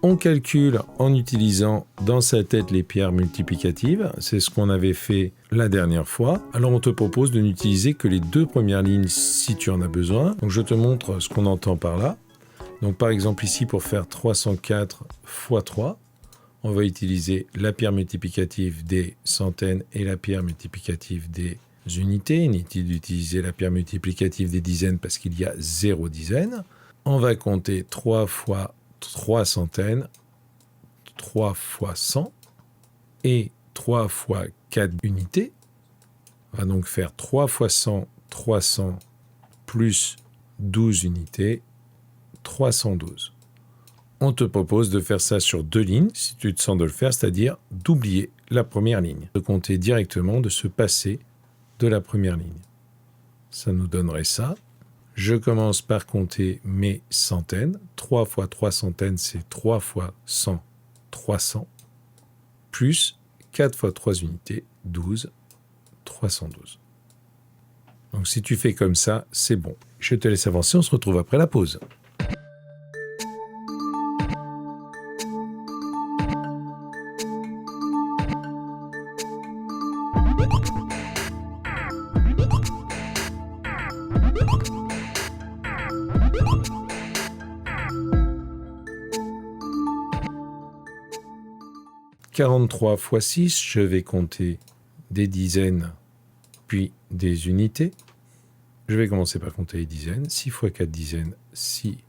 On calcule en utilisant dans sa tête les pierres multiplicatives. C'est ce qu'on avait fait la dernière fois. Alors on te propose de n'utiliser que les 2 premières lignes si tu en as besoin. Donc je te montre ce qu'on entend par là. Donc par exemple ici pour faire 304 x 3, on va utiliser la pierre multiplicative des centaines et la pierre multiplicative des unités. Inutile d'utiliser la pierre multiplicative des dizaines parce qu'il y a 0 dizaines. On va compter 3 fois 3 centaines, 3 fois 100 et 3 fois 4 unités. On va donc faire 3 fois 100, 300 plus 12 unités, 312. On te propose de faire ça sur 2 lignes, si tu te sens de le faire, c'est-à-dire d'oublier la première ligne, de compter directement, de se passer de la première ligne. Ça nous donnerait ça. Je commence par compter mes centaines. 3 fois 3 centaines, c'est 3 fois 100, 300. Plus 4 fois 3 unités, 12, 312. Donc si tu fais comme ça, c'est bon. Je te laisse avancer, on se retrouve après la pause. « 43 fois 6, je vais compter des dizaines, puis des unités. Je vais commencer par compter les dizaines. 6 fois 4 dizaines, 6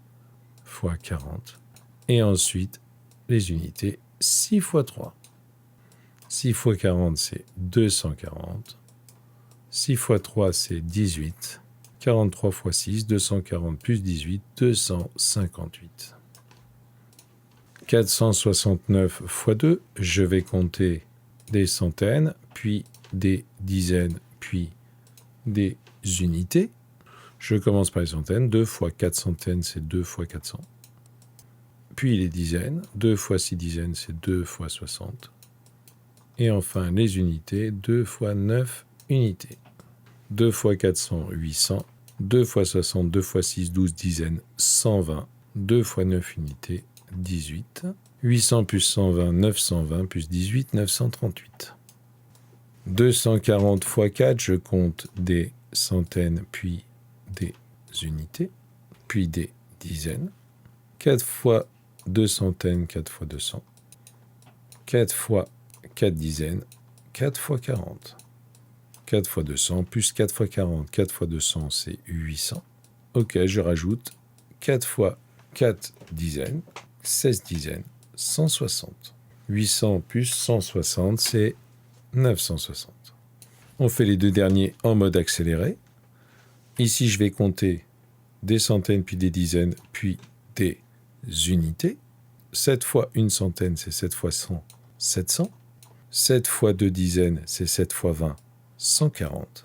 fois 40. Et ensuite, les unités, 6 fois 3. 6 fois 40, c'est 240. 6 fois 3, c'est 18. 43 fois 6, 240 plus 18, 258. 469 fois 2, je vais compter des centaines, puis des dizaines, puis des unités. Je commence par les centaines. 2 fois 4 centaines, c'est 2 fois 400. Puis les dizaines. 2 fois 6 dizaines, c'est 2 fois 60. Et enfin les unités. 2 fois 9 unités. 2 fois 400, 800. 2 fois 60, 2 fois 6, 12 dizaines, 120. 2 fois 9 unités, 18. 800 plus 120, 920 plus 18, 938. 240 fois 4, je compte des centaines, puis des unités, puis des dizaines. 4 fois 2 centaines, 4 fois 200. 4 fois 4 dizaines, 4 fois 40. 4 fois 200, plus 4 fois 40, 4 fois 200, c'est 800. Ok, je rajoute 4 fois 4 dizaines, 16 dizaines, 160. 800 plus 160, c'est 960. On fait les 2 derniers en mode accéléré. Ici, je vais compter des centaines, puis des dizaines, puis des unités. 7 fois une centaine, c'est 7 fois 100, 700. 7 fois 2 dizaines, c'est 7 fois 20, 140.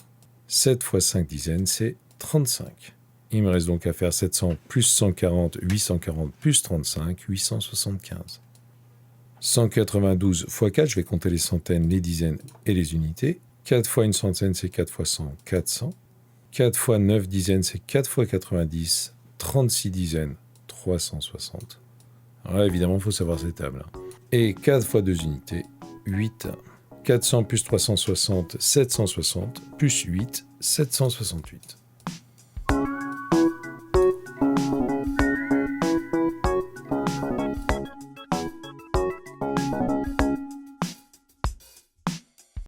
7 fois 5 dizaines, c'est 35. Il me reste donc à faire 700 plus 140, 840 plus 35, 875. 192 fois 4, je vais compter les centaines, les dizaines et les unités. 4 fois une centaine, c'est 4 fois 100, 400. 4 fois 9 dizaines, c'est 4 fois 90, 36 dizaines, 360. Alors là, évidemment, il faut savoir ces tables. Et 4 fois 2 unités, 8. 400 plus 360, 760, plus 8, 768.